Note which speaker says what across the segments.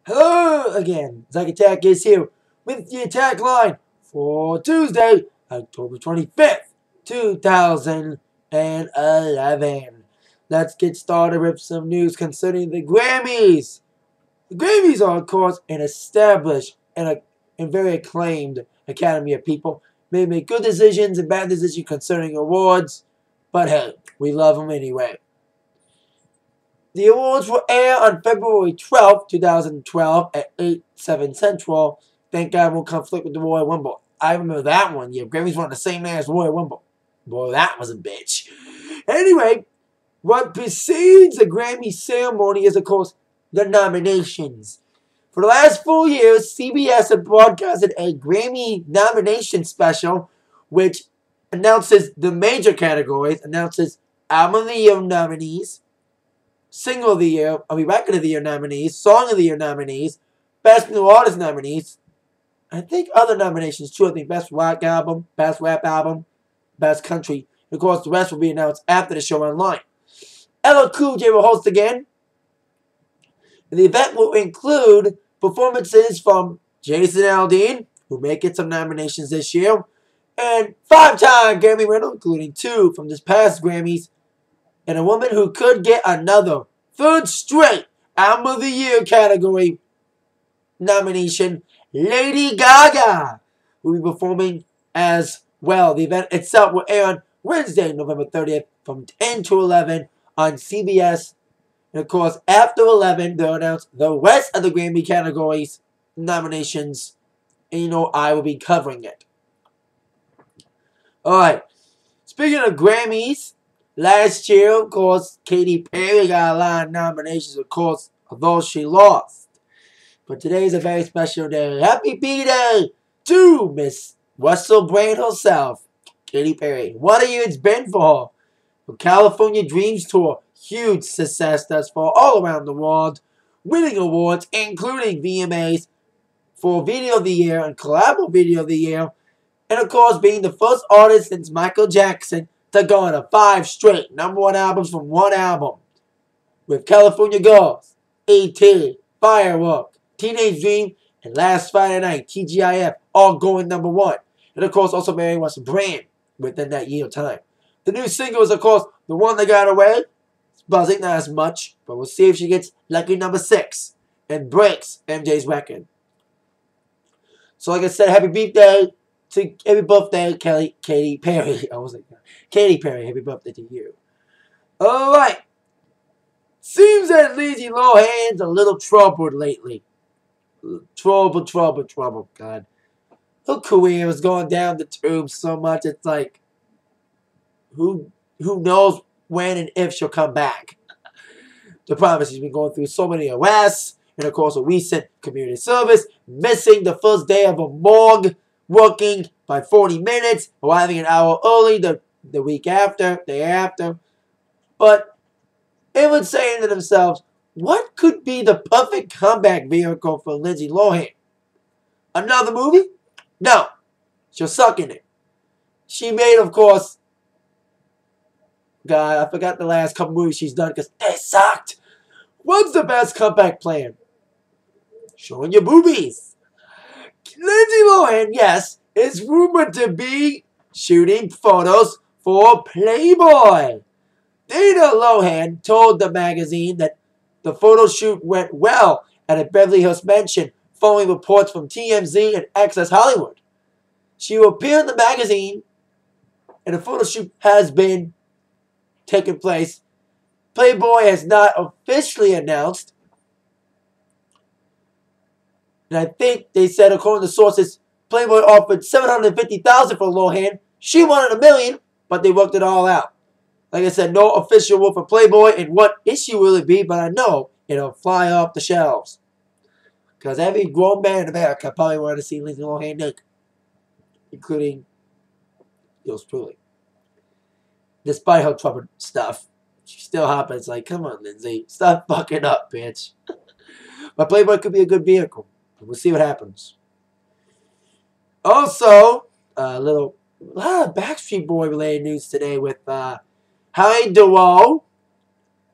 Speaker 1: Hello again. Zach Attack is here with the attack line for Tuesday, October 25th, 2011. Let's get started with some news concerning the Grammys. The Grammys are, of course, an established and very acclaimed academy of people. May make good decisions and bad decisions concerning awards, but hey, we love them anyway. The awards will air on February 12th, 2012 at 8/7 Central. Thank God won't conflict with the Royal Rumble. I remember that one. Yeah, Grammys won the same night as Royal Rumble. Boy, that was a bitch. Anyway, what precedes the Grammy ceremony is, of course, the nominations. For the last 4 years, CBS had broadcasted a Grammy nomination special, which announces the major categories, announces Album of the Year nominees, Single of the Year, Record of the Year nominees, Song of the Year nominees, Best New Artist nominees, I think other nominations too. I think Best Rock Album, Best Rap Album, Best Country. And of course, the rest will be announced after the show online. LL Cool J will host again. The event will include performances from Jason Aldean, who may get some nominations this year, and 5-time Grammy winner, including 2 from this past Grammys, and a woman who could get another 3rd straight Album of the Year category nomination, Lady Gaga, will be performing as well. The event itself will air on Wednesday, November 30th from 10 to 11 on CBS. And of course, after 11, they'll announce the rest of the Grammy categories nominations. And you know I will be covering it. Alright, speaking of Grammys, last year, of course, Katy Perry got a lot of nominations, of course, although she lost. But today is a very special day. Happy B-Day to Miss Russell Brand herself, Katy Perry. What a year it's been for her. The California Dreams Tour, huge success thus far all around the world. Winning awards, including VMAs for Video of the Year and Collabo Video of the Year. And of course, being the first artist since Michael Jackson to go on 5 straight #1 albums from one album. With California Girls, A.T., Firework, Teenage Dream, and Last Friday Night, TGIF, all going #1. And of course, also Mary Russell Brand within that year of time. The new single is, of course, The One That Got Away. It's buzzing, not as much, but we'll see if she gets lucky #6 and breaks MJ's record. So like I said, happy birthday Katy Perry. I was like, Katy Perry, happy birthday to you. Alright. Seems that Lindsay Lohan's a little troubled lately. Trouble, God. Her career is going down the tube so much, it's like, who knows when and if she'll come back. The problem is she's been going through so many arrests, and of course a recent community service, missing the first day of a morgue, working by 40 minutes, arriving an hour early the week after, day after. But everyone's saying to themselves, what could be the perfect comeback vehicle for Lindsay Lohan? Another movie? No. She'll suck in it. She made, of course, God, I forgot the last couple movies she's done because they sucked. What's the best comeback plan? Showing your boobies. Lindsay Lohan, yes, is rumored to be shooting photos for Playboy. Dana Lohan told the magazine that the photo shoot went well at a Beverly Hills mansion following reports from TMZ and Access Hollywood. She will appear in the magazine and the photo shoot has been taking place. Playboy has not officially announced. And I think they said, according to sources, Playboy offered $750,000 for Lohan. She wanted $1 million, but they worked it all out. Like I said, no official word for Playboy and what issue will it be, but I know it'll fly off the shelves. Because every grown man in America probably wanted to see Lindsay Lohan naked, including yours truly. Despite her troubled stuff, she still happens. Like, come on, Lindsay, stop fucking up, bitch. But Playboy could be a good vehicle. We'll see what happens. Also, a lot of Backstreet Boy related news today with Harry Dewey,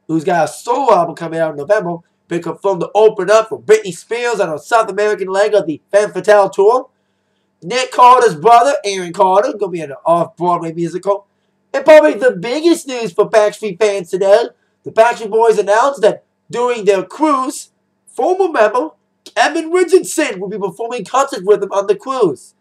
Speaker 1: who's got a solo album coming out in November, been confirmed to open up for Britney Spears on her South American leg of the Femme Fatale tour. Nick Carter's brother, Aaron Carter, going to be in an off-Broadway musical. And probably the biggest news for Backstreet fans today, the Backstreet Boys announced that during their cruise, former member Kevin Richardson will be performing concerts with them on the cruise.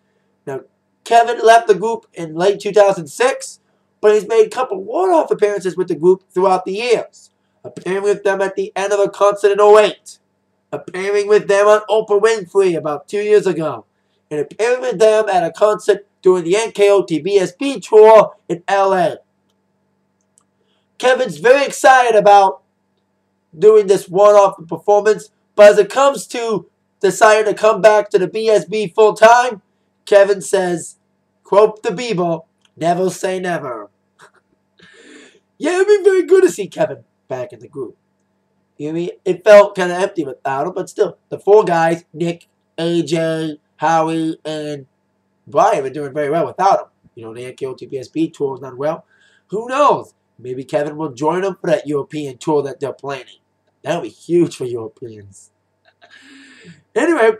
Speaker 1: Now, Kevin left the group in late 2006, but he's made a couple one-off appearances with the group throughout the years. Appearing with them at the end of a concert in 2008. Appearing with them on Oprah Winfrey about 2 years ago. And appearing with them at a concert during the NKOT BSB tour in LA. Kevin's very excited about doing this one-off performance, but as it comes to deciding to come back to the BSB full-time, Kevin says, quote the Bieber, never say never. Yeah, it'd be very good to see Kevin back in the group. You know what I mean? It felt kind of empty without him, but still, the four guys, Nick, AJ, Howie, and Brian, have been doing very well without him. You know, the NKOT BSB tour is not well. Who knows? Maybe Kevin will join them for that European tour that they're planning. That would be huge for Europeans. Anyway,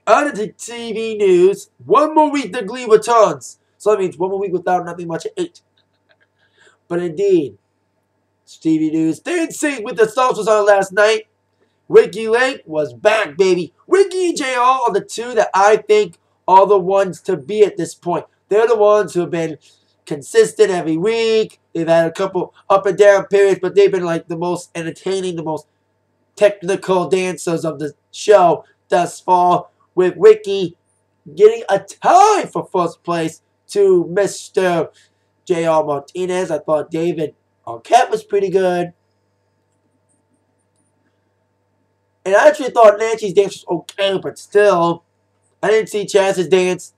Speaker 1: on to TV news. One more week the Glee returns. So that means one more week without nothing much at 8. But indeed, TV news. Dancing with the Stars was on last night. Ricky Lake was back, baby. Ricky and JR are the two that I think are the ones to be at this point. They're the ones who have been consistent every week. They've had a couple up and down periods, but they've been like the most entertaining, the most technical dancers of the show thus far, with Ricky getting a tie for first place to Mr. J.R. Martinez. I thought David Arquette was pretty good. And I actually thought Nancy's dance was okay, but still, I didn't see Chaz's dance.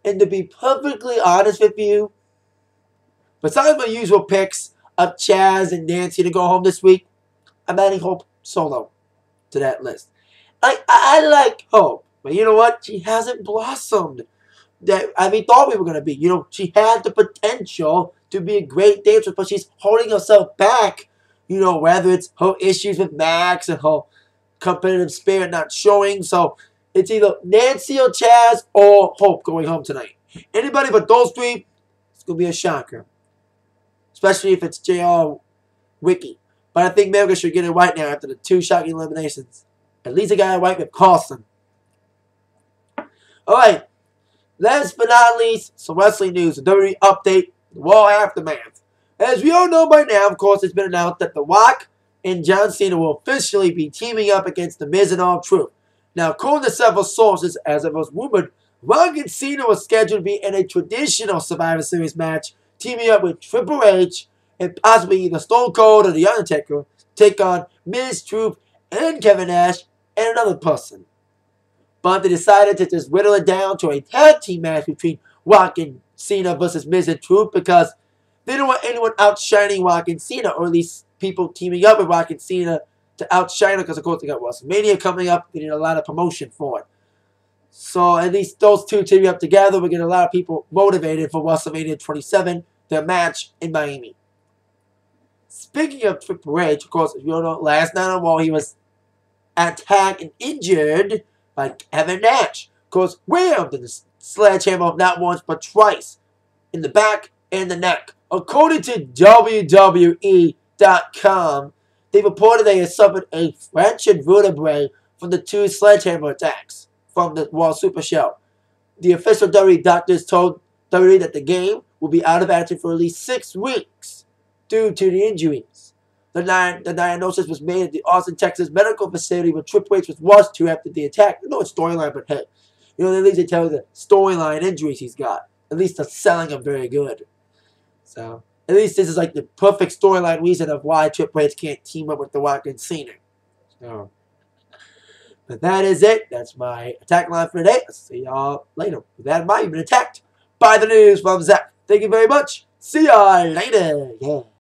Speaker 1: And to be perfectly honest with you, besides my usual picks of Chaz and Nancy to go home this week, I'm adding Hope Solo to that list. I like Hope, but you know what? She hasn't blossomed that we thought we were going to be. You know, she had the potential to be a great dancer, but she's holding herself back. You know, whether it's her issues with Max and her competitive spirit not showing. So it's either Nancy or Chaz or Hope going home tonight. Anybody but those three, it's going to be a shocker. Especially if it's JR Wiki. But I think America should get it right now after the 2 shocking eliminations. At least they got it right with Carlson. Alright. Last but not least, some wrestling news. The WWE update. The Raw Aftermath. As we all know by now, of course, it's been announced that The Rock and John Cena will officially be teaming up against The Miz and R-Truth. Now, according to several sources, as it was rumored, Rock and Cena were scheduled to be in a traditional Survivor Series match, teaming up with Triple H and possibly either Stone Cold or The Undertaker, take on Miz, Truth, and Kevin Nash, and another person. But they decided to just whittle it down to a tag team match between Rock and Cena versus Miz and Truth because they don't want anyone outshining Rock and Cena, or at least people teaming up with Rock and Cena to outshine because, of course, they got WrestleMania coming up. They need a lot of promotion for it. So at least those two teaming up together will get a lot of people motivated for WrestleMania 27, their match in Miami. Speaking of Triple H, of course, if you don't know, last night on Raw, he was attacked and injured by Kevin Nash. Of course, whammed in the sledgehammer not once but twice in the back and the neck. According to WWE.com, they reported they had suffered a fractured vertebrae from the 2 sledgehammer attacks from the Raw Super Show. The official WWE doctors told WWE that the game will be out of action for at least 6 weeks due to the injuries. The diagnosis was made at the Austin, Texas medical facility where Triple H was rushed to after the attack. You know it's storyline, but hey, you know, at least they tell you the storyline injuries he's got. At least they're selling them very good. So, at least this is like the perfect storyline reason of why Triple H can't team up with The Rock and Cena. So, but that is it. That's my attack line for today. I'll see y'all later. With that in mind, you've been attacked by the news from Zach. Thank you very much. See y'all later. Yeah.